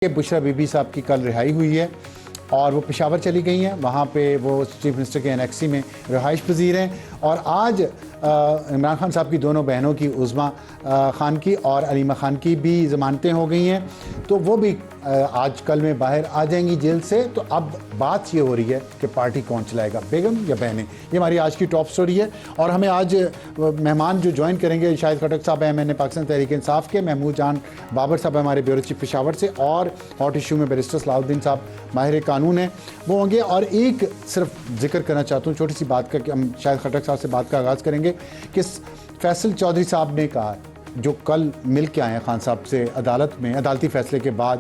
کہ بشرا be be صاحب کی کل رہائی ہوئی ہے اور وہ پشاور چلی گئی ہیں. وہاں پہ وہ چیف منسٹر کے انیکسی میں رہائش پذیر ہیں. اور آج عمران خان صاحب کی دونوں بہنوں کی عظمیٰ خان کی اور علیمہ خان کی بھی ضمانتیں ہو گئی ہیں, تو وہ بھی آج کل میں باہر آ جائیں گی جیل سے. تو اب بات یہ ہو رہی ہے کہ پارٹی کون چلائے گا, بیگم یا بہنیں. یہ ہماری آج کی ٹاپ سٹوری ہے. اور ہمیں آج مہمان جو جوائن کریں گے, شاہد خٹک صاحب ہیں MNA پاکستان تحریک انصاف کے, محمود جان بابر صاحب ہمارے بیورو چیف پشاور سے, اور ہاٹ ایشو میں بیرسٹر صلاح الدین صاحب ماہر قانون ہیں, وہ ہوں گے. اور ایک صرف ذکر کرنا چاہتا ہوں چھوٹی سی بات کا, کہ ہم شاہد خٹک صاحب سے بات کا آغاز کریں گے, کہ فیصل چودھری صاحب نے کہا, جو کل مل کے آئے ہیں خان صاحب سے عدالت میں, عدالتی فیصلے کے بعد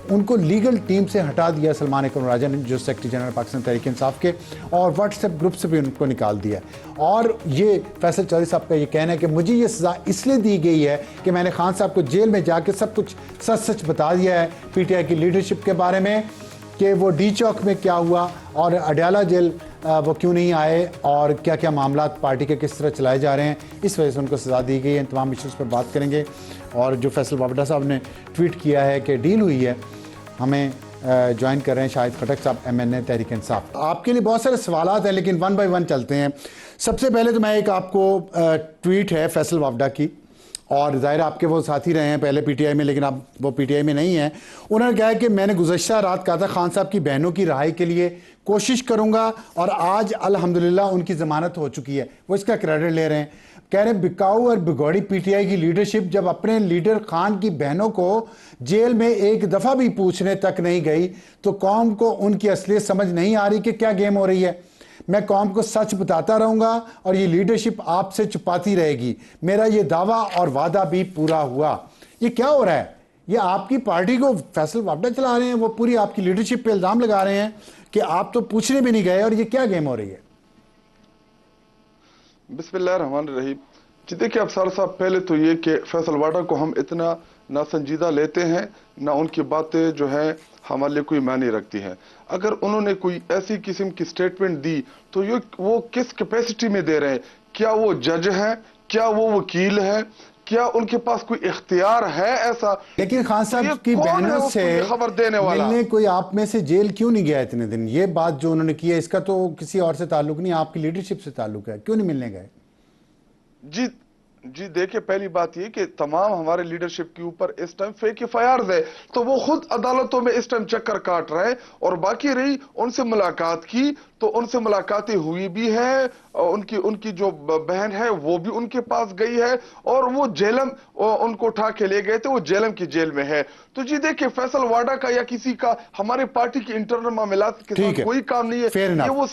ان کو لیگل ٹیم سے ہٹا دیا سلمان اکرم راجہ نے, جو سیکرٹری جنرل پاکستان تحریک انصاف کے, اور واٹس ایپ گروپ سے بھی ان کو نکال دیا. اور یہ فیصل چودھری صاحب کا یہ کہنا ہے کہ مجھے یہ سزا اس لیے دی گئی ہے کہ میں نے خان صاحب کو جیل میں جا کے سب کچھ سچ بتا دیا ہے PTI کی لیڈرشپ کے بارے میں, کہ وہ ڈی چوک میں کیا ہوا اور اڈیالہ جیل وہ کیوں نہیں آئے, اور کیا کیا معاملات پارٹی کے کس طرح چلائے جا رہے ہیں, اس وجہ سے ان کو سزا دی گئی ہے. تمام ایشوز پر بات کریں گے. اور جو فیصل وابڈا صاحب نے ٹویٹ کیا ہے کہ ڈیل ہوئی ہے, ہمیں جوائن کر رہے ہیں شاہد خٹک صاحب MNA تحریک انصاف. آپ کے لیے بہت سارے سوالات ہیں, لیکن ون بائی ون چلتے ہیں. سب سے پہلے تو میں ایک آپ کو ٹویٹ ہے فیصل وابڈا کی, اور ظاہر آپ کے وہ ساتھی رہے ہیں پہلے PTI میں, لیکن اب وہ PTI میں نہیں ہیں. انہوں نے کہا کہ میں نے گزشتہ رات کہا تھا خان صاحب کی بہنوں کی رہائی کے لیے کوشش کروں گا, اور آج الحمدللہ ان کی ضمانت ہو چکی ہے. وہ اس کا کریڈٹ لے رہے ہیں, کہہ رہے ہیں بکاؤ اور بگوڑی PTI کی لیڈرشپ جب اپنے لیڈر خان کی بہنوں کو جیل میں ایک دفعہ بھی پوچھنے تک نہیں گئی, تو قوم کو ان کی اصلیت سمجھ نہیں آ رہی کہ کیا گیم ہو رہی ہے. میں قوم کو سچ بتاتا رہوں گا اور یہ لیڈرشپ آپ سے چھپاتی رہے گی. میرا یہ دعویٰ اور وعدہ بھی پورا ہوا. یہ کیا ہو رہا ہے؟ یہ آپ کی پارٹی کو فیصل وابڈا چلا رہے ہیں, وہ پوری آپ کی لیڈرشپ پہ الزام لگا رہے ہیں کہ آپ تو پوچھنے بھی نہیں گئے, اور یہ کیا گیم ہو رہی ہے؟ بسم اللہ الرحمن الرحیم. جی دیکھیں افسر صاحب, پہلے تو یہ کہ فیصل وابڈا کو ہم اتنا ناسنجیدہ لیتے ہیں, نہ ان کی باتیں جو ہیں ہمارے لیے کوئی معنی رکھتی ہیں. اگر انہوں نے کوئی ایسی قسم کی سٹیٹمنٹ دی تو وہ کس کیپیسٹی میں دے رہے ہیں؟ کیا وہ جج ہیں؟ کیا وہ وکیل ہیں؟ کیا ان کے پاس کوئی اختیار ہے ایسا؟ لیکن خان صاحب کی بہنوں سے خبر دینے والا ملنے کوئی آپ میں سے جیل کیوں نہیں گیا اتنے دن؟ یہ بات جو انہوں نے کی ہے, اس کا تو کسی اور سے تعلق نہیں, آپ کی لیڈرشپ سے تعلق ہے. کیوں نہیں ملنے گئے؟ جی دیکھیں, پہلی بات یہ کہ تمام ہمارے لیڈرشپ کے اوپر اس ٹائم فیک FIRs ہے, تو وہ خود عدالتوں میں اس ٹائم چکر کاٹ رہے ہیں. اور باقی رہی ان سے ملاقات کی, تو ان سے ملاقاتیں ہوئی بھی ہیں. ان کی جو بہن ہے وہ بھی ان کے پاس گئی ہے, اور وہ جیلم ان کو اٹھا کے لے گئے تھے, وہ جیلم کی جیل میں ہے. تو جی دیکھیں, فیصل وابڈا کا یا کسی کا ہمارے پارٹی کی انٹرنل معاملات کے ساتھ کوئی کام نہیں ہے. یہ وہ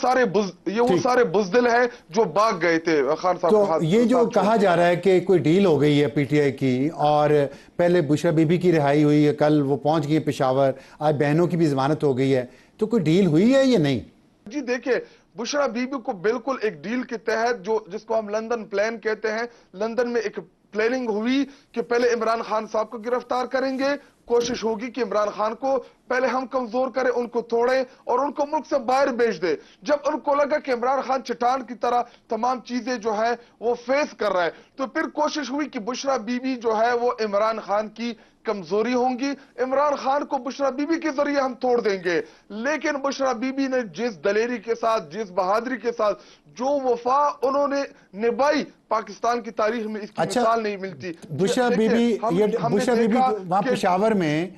سارے بزدل ہیں جو بھاگ گئے تھے خان صاحب. تو یہ جو کہا جا رہا ہے کہ کوئی ڈیل ہو گئی ہے PTI کی, اور پہلے بشرا بی بی کی رہائی ہوئی ہے, کل وہ پہنچ گئی پشاور, آج بہنوں کی بھی ضمانت ہو گئی ہے, تو کوئی ڈیل ہوئی ہے یا نہیں؟ جی دیکھیں, بشرا بی بی کو بالکل ایک ڈیل کے تحت, جس کو ہم لندن پلان کہتے ہیں, لندن میں ایک پلاننگ ہوئی کہ پہلے عمران خان صاحب کو گرفتار کریں گے. کوشش ہوگی کہ عمران خان کو پہلے ہم کمزور کریں, ان کو توڑیں اور ان کو ملک سے باہر بھیج دیں. جب ان کو لگا کہ عمران خان چٹان کی طرح تمام چیزیں جو ہے وہ فیس کر رہا ہے, تو پھر کوشش ہوئی کہ بشرا بی بی جو ہے وہ عمران خان کی کمزوری ہوں گی, عمران خان کو بشرا بی بی کے ذریعے ہم توڑ دیں گے. لیکن بشرا بی بی نے جس دلیری کے ساتھ, جس بہادری کے ساتھ, جو وفا انہوں نے نبھائی, پاکستان کی تاریخ میں اس کی مثال نہیں ملتی. بشرا بی بی وہاں پشاور میں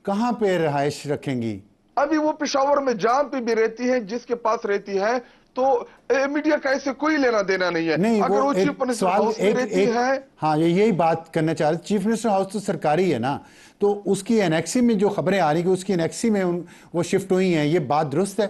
کہاں پہ رہائش رکھیں گی؟ ابھی وہ پشاور میں جہاں پہ بھی رہتی ہیں, جس کے پاس رہتی ہے, تو میڈیا کا ایسے کوئی لینا دینا نہیں ہے. اگر وہ چیف منسٹر ہاؤس میں رہتی ہے, ہاں یہی بات کرنا چاہ رہے, چیف منسٹر ہاؤس تو سرکاری ہے نا, تو اس کی انیکسی میں جو خبریں آ رہی کہ اس کی انیکسی میں وہ شفٹ ہوئی ہیں, یہ بات درست ہے؟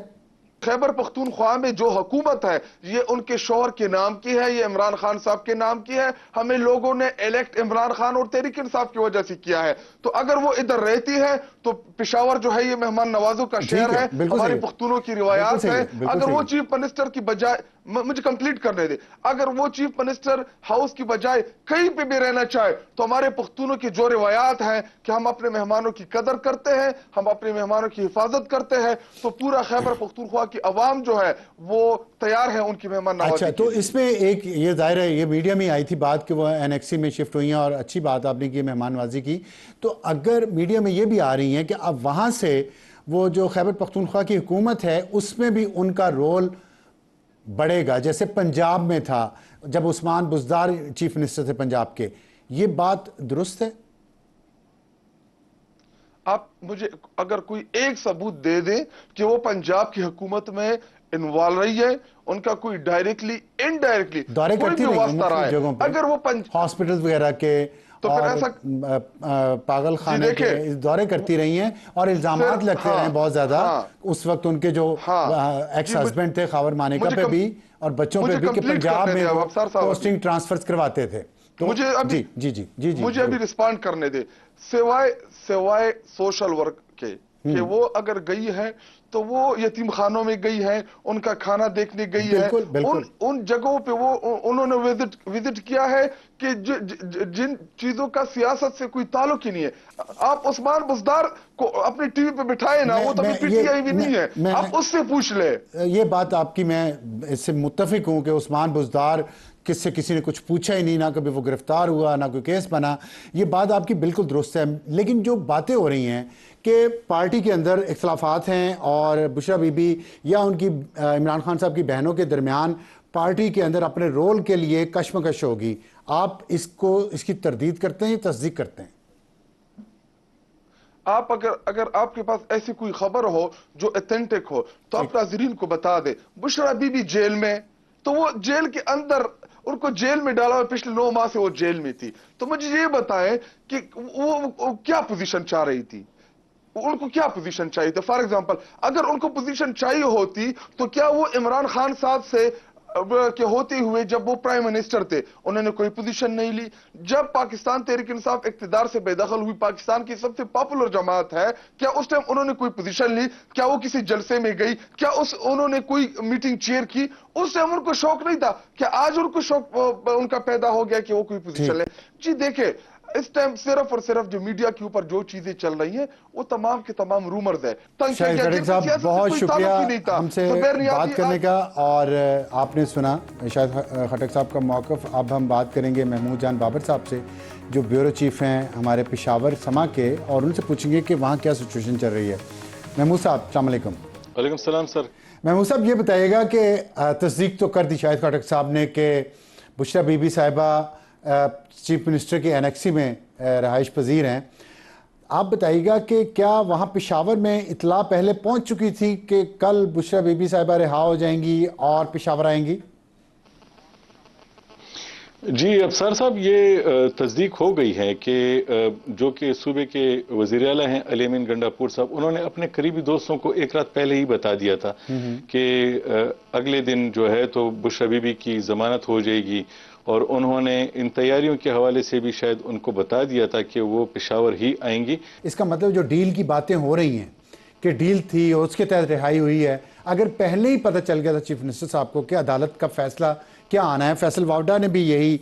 خیبر پختونخوا میں جو حکومت ہے یہ ان کے شوہر کے نام کی ہے, یہ عمران خان صاحب کے نام کی ہے. ہمیں لوگوں نے الیکٹ عمران خان اور تحریک انصاف کی وجہ سے کیا ہے. تو اگر وہ ادھر رہتی ہے تو پشاور جو ہے یہ مہمان نوازوں کا شہر ہے, ہماری پختونوں کی روایات ہے. اگر وہ چیف منسٹر کی بجائے, مجھے کمپلیٹ کرنے دے, اگر وہ چیف منسٹر ہاؤس کی بجائے کہیں پہ بھی رہنا چاہے, تو ہمارے پختونوں کی جو روایات ہیں کہ ہم اپنے مہمانوں کی قدر کرتے ہیں, ہم اپنے مہمانوں کی حفاظت کرتے ہیں, تو پورا خیبر پختونخوا کی عوام جو ہے وہ تیار ہے ان کی مہمان نوازی. اچھا, تو اس میں ایک یہ ظاہر ہے, یہ میڈیا میں آئی تھی بات کہ وہ انیکسی میں شفٹ ہوئی ہیں, اور اچھی بات آپ نے کی مہمان نوازی کی. تو اگر میڈیا میں یہ بھی آ رہی ہیں کہ اب وہاں سے وہ جو خیبر پختونخوا کی حکومت ہے اس میں بھی ان کا رول بڑھے گا، جیسے پنجاب میں تھا جب عثمان بزدار چیف منسٹر تھے پنجاب کے. یہ بات درست ہے؟ آپ مجھے اگر کوئی ایک ثبوت دے دیں کہ وہ پنجاب کی حکومت میں انوالو رہی ہے، ان کا کوئی ڈائریکٹلی انڈائریکٹلی دورے کوئی کرتی بھی رہی ہیں واسطہ رہا مختلف ہے، جگہوں پہ، اگر وہ ہاسپٹل وغیرہ کے تو پھر اور ایسا پاگل خانے کے دیکھیں دورے کرتی رہی ہیں، اور الزامات لگتے رہے ہیں بہت زیادہ اس وقت ان کے جو ایکس ہسبینڈ تھے خاور مانیکا پہ بھی اور بچوں پہ مجھے بھی، کہ کمپلیٹ پنجاب کرنے میں دیں وہ افسر صاحب، پوسٹنگ ٹرانسفرز کرواتے تھے. تو مجھے ابھی مجھے ابھی رسپانڈ کرنے دے، سوائے سوشل ورک کے کہ وہ اگر گئی ہے تو وہ یتیم خانوں میں گئی ہے، ان کا کھانا دیکھنے گئی ہے، بالکل بالکل ان جگہوں پہ وہ انہوں نے وزٹ کیا ہے کہ جن چیزوں کا سیاست سے کوئی تعلق ہی نہیں ہے. آپ عثمان بزدار کو اپنی ٹی وی پہ بٹھائے نا، وہ تو ابھی پی ٹی آئی بھی نہیں ہے، آپ اس سے پوچھ لیں. یہ بات آپ کی میں اس سے متفق ہوں کہ عثمان بزدار کس سے کسی نے کچھ پوچھا ہی نہیں، نہ کبھی وہ گرفتار ہوا، نہ کوئی کیس بنا. یہ بات آپ کی بالکل درست ہے، لیکن جو باتیں ہو رہی ہیں کہ پارٹی کے اندر اختلافات ہیں اور بشرا بی بی یا ان کی عمران خان صاحب کی بہنوں کے درمیان پارٹی کے اندر اپنے رول کے لیے کشمکش ہوگی، آپ اس کی تردید کرتے ہیں یا تصدیق کرتے ہیں؟ آپ اگر آپ کے پاس ایسی کوئی خبر ہو جو ایتھنٹک ہو تو آپ ناظرین کو بتا دیں. بشرا بی بی جیل میں، تو وہ جیل کے اندر، ان کو جیل میں ڈالا ہوا، پچھلے 9 ماہ سے وہ جیل میں تھی. تو مجھے یہ بتائیں کہ وہ کیا پوزیشن چاہ رہی تھی، ان کو کیا پوزیشن چاہیے تھا. فار ایگزامپل اگر ان کو پوزیشن چاہیے ہوتی تو کیا وہ عمران خان صاحب سے کہ ہوتے ہوئے جب وہ پرائم منسٹر تھے انہوں نے کوئی پوزیشن نہیں لی؟ جب پاکستان تحریک انصاف اقتدار سے بے دخل ہوئی، پاکستان کی سب سے پاپولر جماعت ہے، کیا اس ٹائم انہوں نے کوئی پوزیشن لی؟ کیا وہ کسی جلسے میں گئی؟ کیا انہوں نے کوئی میٹنگ چیئر کی؟ اس ٹائم ان کو شوق نہیں تھا. کیا آج ان کو شوق ان کا پیدا ہو گیا کہ وہ کوئی پوزیشن لے؟ جی دیکھیں، اس ٹائم صرف اور صرف جو میڈیا کے اوپر جو چیزیں چل رہی ہیں وہ تمام کے تمام رومرز ہے. شاہد خٹک صاحب بہت شکریہ ہم سے بات کرنے کا. اور آپ نے سنا شاہد خٹک صاحب کا موقف. اب ہم بات کریں گے محمود جان بابر صاحب سے جو بیورو چیف ہیں ہمارے پشاور سما کے، اور ان سے پوچھیں گے کہ وہاں کیا سچویشن چل رہی ہے. محمود صاحب السلام علیکم. وعلیکم السلام سر. محمود صاحب یہ بتائیے گا کہ تصدیق تو کر دی شاہد خٹک صاحب نے کہ بشرا بی بی صاحبہ چیف منسٹر کے انیکسی میں رہائش پذیر ہیں. آپ بتائیے گا کہ کیا وہاں پشاور میں اطلاع پہلے پہنچ چکی تھی کہ کل بشرا بی بی صاحبہ رہا ہو جائیں گی اور پشاور آئیں گی؟ جی افسر صاحب، یہ تصدیق ہو گئی ہے کہ جو کہ صوبے کے وزیر اعلیٰ ہیں علی امین گنڈاپور صاحب، انہوں نے اپنے قریبی دوستوں کو ایک رات پہلے ہی بتا دیا تھا کہ اگلے دن جو ہے تو بشرا بی بی کی ضمانت ہو جائے گی، اور انہوں نے ان تیاریوں کے حوالے سے بھی شاید ان کو بتا دیا تھا کہ وہ پشاور ہی آئیں گی. اس کا مطلب جو ڈیل کی باتیں ہو رہی ہیں کہ ڈیل تھی اور اس کے تحت رہائی ہوئی ہے، اگر پہلے ہی پتہ چل گیا تھا چیف منسٹر صاحب کو کہ عدالت کا فیصلہ کیا آنا ہے، فیصل واوڈا نے بھی یہی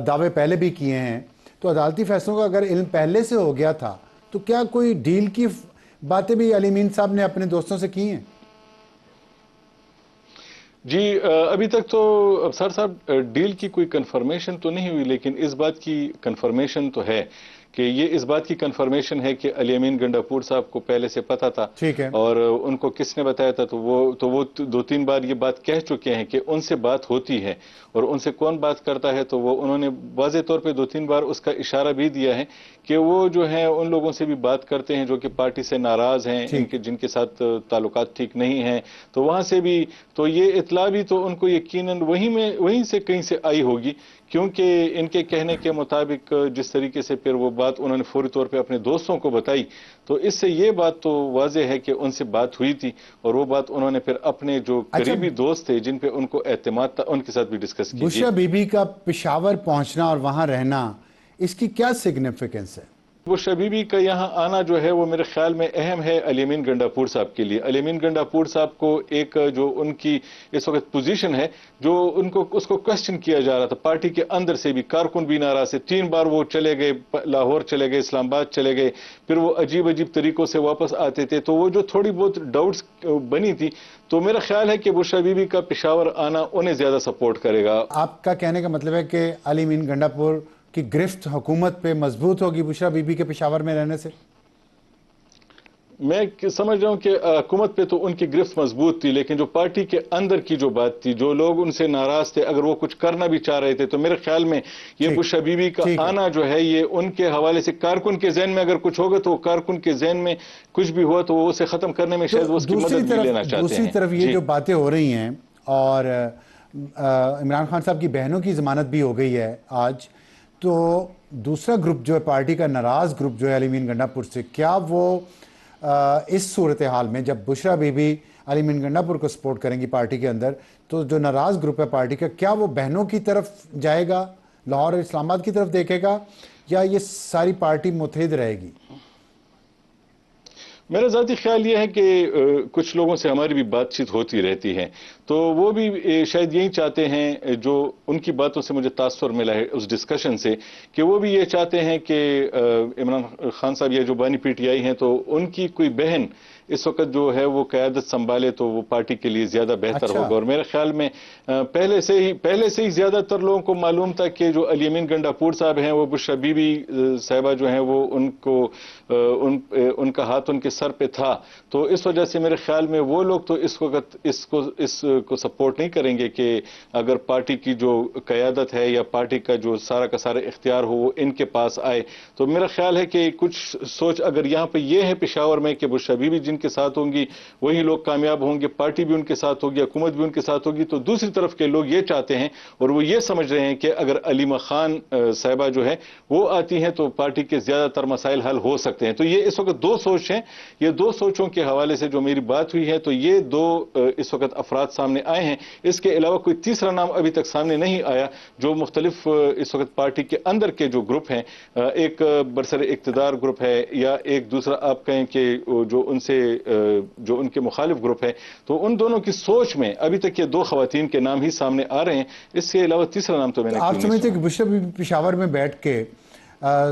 دعوے پہلے بھی کیے ہیں، تو عدالتی فیصلوں کا اگر علم پہلے سے ہو گیا تھا تو کیا کوئی ڈیل کی باتیں بھی علی امین صاحب نے اپنے دوستوں سے کی ہیں؟ جی ابھی تک تو افسر صاحب ڈیل کی کوئی کنفرمیشن تو نہیں ہوئی، لیکن اس بات کی کنفرمیشن تو ہے کہ یہ اس بات کی کنفرمیشن ہے کہ علی امین گنڈاپور صاحب کو پہلے سے پتا تھا، ٹھیک ہے، اور ان کو کس نے بتایا تھا، تو وہ 2-3 بار یہ بات کہہ چکے ہیں کہ ان سے بات ہوتی ہے. اور ان سے کون بات کرتا ہے، تو وہ انہوں نے واضح طور پہ 2-3 بار اس کا اشارہ بھی دیا ہے کہ وہ جو ہیں ان لوگوں سے بھی بات کرتے ہیں جو کہ پارٹی سے ناراض ہیں، جن کے ساتھ تعلقات ٹھیک نہیں ہیں، تو وہاں سے بھی. تو یہ اطلاع بھی تو ان کو یقیناً وہیں سے کہیں سے آئی ہوگی، کیونکہ ان کے کہنے کے مطابق جس طریقے سے پھر وہ بات انہوں نے فوری طور پہ اپنے دوستوں کو بتائی، تو اس سے یہ بات تو واضح ہے کہ ان سے بات ہوئی تھی، اور وہ بات انہوں نے پھر اپنے جو قریبی دوست تھے جن پہ ان کو اعتماد تھا ان کے ساتھ بھی ڈسکس کی. بشرا بی بی کا پشاور پہنچنا اور وہاں رہنا، اس کی کیا سگنیفیکنس ہے؟ بشرا بی بی کا یہاں آنا جو ہے وہ میرے خیال میں اہم ہے علی امین گنڈاپور صاحب کے لیے. علی امین گنڈاپور صاحب کو ایک جو ان کی اس وقت پوزیشن ہے، جو اس کو کوشچن کیا جا رہا تھا پارٹی کے اندر سے بھی، کارکن بھی ناراض سے. 3 بار وہ چلے گئے، لاہور چلے گئے، اسلام آباد چلے گئے، پھر وہ عجیب طریقوں سے واپس آتے تھے. تو وہ جو تھوڑی بہت ڈاؤٹس بنی تھی، تو میرا خیال ہے کہ بشرا بی بی کا پشاور آنا انہیں زیادہ سپورٹ کرے گا. آپ کا کہنے کا مطلب ہے کہ علی امین گنڈاپور کی گرفت حکومت پہ مضبوط ہوگی بشرا بی بی کے پشاور میں رہنے سے؟ میں سمجھ رہا ہوں کہ حکومت پہ تو ان کی گرفت مضبوط تھی، لیکن جو پارٹی کے اندر کی جو بات تھی، جو لوگ ان سے ناراض تھے، اگر وہ کچھ کرنا بھی چاہ رہے تھے تو میرے خیال میں یہ بشرا بی بی کا آنا جو ہے یہ ان کے حوالے سے کارکن کے ذہن میں اگر کچھ ہوگا تو وہ کارکن کے ذہن میں کچھ بھی ہوا تو وہ اسے ختم کرنے میں شاید وہ اس کی مدد بھی لینا چاہتے ہیں۔ دوسری طرف یہ جو باتیں ہو رہی ہیں اور عمران خان صاحب کی بہنوں کی ضمانت بھی ہو گئی ہے آج، تو دوسرا گروپ جو ہے پارٹی کا ناراض گروپ جو ہے علی امین گنڈا پور سے، کیا وہ اس صورتحال میں جب بشرا بی بی علی امین گنڈا پور کو سپورٹ کریں گی پارٹی کے اندر، تو جو ناراض گروپ ہے پارٹی کا، کیا وہ بہنوں کی طرف جائے گا، لاہور اور اسلام آباد کی طرف دیکھے گا، یا یہ ساری پارٹی متحد رہے گی؟ میرا ذاتی خیال یہ ہے کہ کچھ لوگوں سے ہماری بھی بات چیت ہوتی رہتی ہے، تو وہ بھی شاید یہی چاہتے ہیں، جو ان کی باتوں سے مجھے تاثر ملا ہے اس ڈسکشن سے، کہ وہ بھی یہ چاہتے ہیں کہ عمران خان صاحب یہ جو بانی پی ٹی آئی ہیں تو ان کی کوئی بہن اس وقت جو ہے وہ قیادت سنبھالے تو وہ پارٹی کے لیے زیادہ بہتر ہوگا۔ اور میرے خیال میں پہلے سے ہی زیادہ تر لوگوں کو معلوم تھا کہ جو علی امین گنڈا پور صاحب ہیں وہ بشرا بی بی صاحبہ جو ہیں وہ ان کا ہاتھ ان کے سر پہ تھا، تو اس وجہ سے میرے خیال میں وہ لوگ تو اس وقت اس کو سپورٹ نہیں کریں گے کہ اگر پارٹی کی جو قیادت ہے یا پارٹی کا جو سارا کا سارا اختیار ہو وہ ان کے پاس آئے۔ تو میرا خیال ہے کہ کچھ سوچ اگر یہاں پہ یہ ہے پشاور میں کہ بشرا بی بی جن کے ساتھ ہوں گی وہی لوگ کامیاب ہوں گے، پارٹی بھی ان کے ساتھ ہوگی، حکومت بھی ان کے ساتھ ہوگی، تو دوسری طرف کے لوگ یہ چاہتے ہیں اور وہ یہ سمجھ رہے ہیں کہ اگر علیمہ خان صاحبہ جو ہے وہ آتی ہیں تو پارٹی کے زیادہ تر مسائل حل ہو سکتے ہیں۔ تو یہ اس وقت دو سوچ ہیں، یہ دو سوچوں کے حوالے سے جو میری بات ہوئی ہے تو یہ دو اس وقت افراد سامنے آئے ہیں۔ اس کے علاوہ کوئی تیسرا نام ابھی تک سامنے نہیں آیا۔ جو مختلف اس وقت پارٹی کے اندر کے جو گروپ ہیں، ایک برسر اقتدار گروپ ہے یا ایک دوسرا آپ کہیں کہ جو ان کے مخالف گروپ ہے، تو ان دونوں کی سوچ میں ابھی تک یہ دو خواتین کے نام ہی سامنے آ رہے ہیں، اس کے علاوہ تیسرا نام تو میں نے آپ سمجھتے ہیں کہ بشرا بی بی پشاور میں بیٹھ کے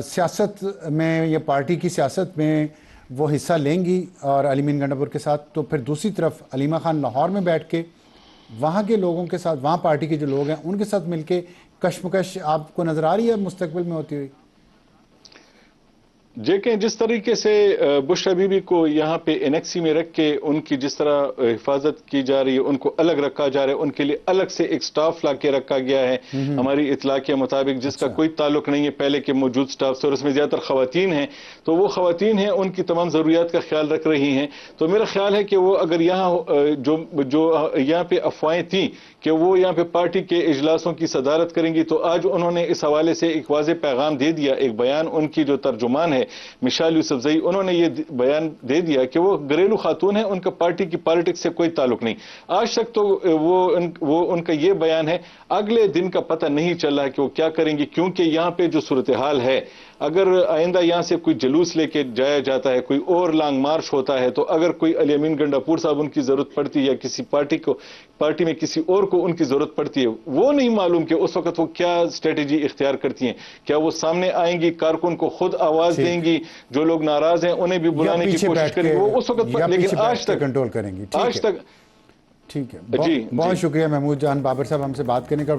سیاست میں یا پارٹی کی سیاست میں وہ حصہ لیں گی اور علی امین گنڈا پور کے ساتھ، تو پھر دوسری طرف علیمہ خان لاہور میں بیٹھ کے وہاں کے لوگوں کے ساتھ، وہاں پارٹی کے جو لوگ ہیں ان کے ساتھ مل کے کشمکش آپ کو نظر آ رہی ہے مستقبل میں ہوتی ہوئی؟ دیکھیں جس طریقے سے بشرا بی بی کو یہاں پہ انیکسی میں رکھ کے ان کی جس طرح حفاظت کی جا رہی ہے، ان کو الگ رکھا جا رہا ہے، ان کے لیے الگ سے ایک سٹاف لا کے رکھا گیا ہے ہماری اطلاع کے مطابق، جس کا کوئی تعلق نہیں ہے پہلے کے موجود سٹاف سے، اور اس میں زیادہ تر خواتین ہیں، تو وہ خواتین ہیں ان کی تمام ضروریات کا خیال رکھ رہی ہیں۔ تو میرا خیال ہے کہ وہ اگر یہاں جو یہاں پہ افواہیں تھیں کہ وہ یہاں پہ پارٹی کے اجلاسوں کی صدارت کریں گی، تو آج انہوں نے اس حوالے سے ایک واضح پیغام دے دیا، ایک بیان ان کی جو ترجمان ہے مشال یوسفزئی، انہوں نے یہ بیان دے دیا کہ وہ گھریلو خاتون ہیں، ان کا پارٹی کی پالیٹکس سے کوئی تعلق نہیں۔ آج تک تو وہ ان کا یہ بیان ہے، اگلے دن کا پتہ نہیں چل رہا کہ وہ کیا کریں گی، کیونکہ یہاں پہ جو صورتحال ہے، اگر آئندہ یہاں سے کوئی جلوس لے کے جایا جاتا ہے، کوئی اور لانگ مارچ ہوتا ہے، تو اگر کوئی علی امین گنڈا پور صاحب ان کی ضرورت پڑتی ہے یا کسی پارٹی میں کسی اور کو ان کی ضرورت پڑتی ہے، وہ نہیں معلوم کہ اس وقت وہ کیا اسٹریٹجی اختیار کرتی ہیں۔ کیا وہ سامنے آئیں گی، کارکن کو خود آواز دیں گی، جو لوگ ناراض ہیں انہیں بھی بلانے کی کوشش کریں گے، وہ اس وقت، لیکن آج تک کنٹرول کریں گی۔ آج تک ٹھیک ہے، بہت شکریہ محمود جان بابر صاحب ہم سے بات کرنے کا۔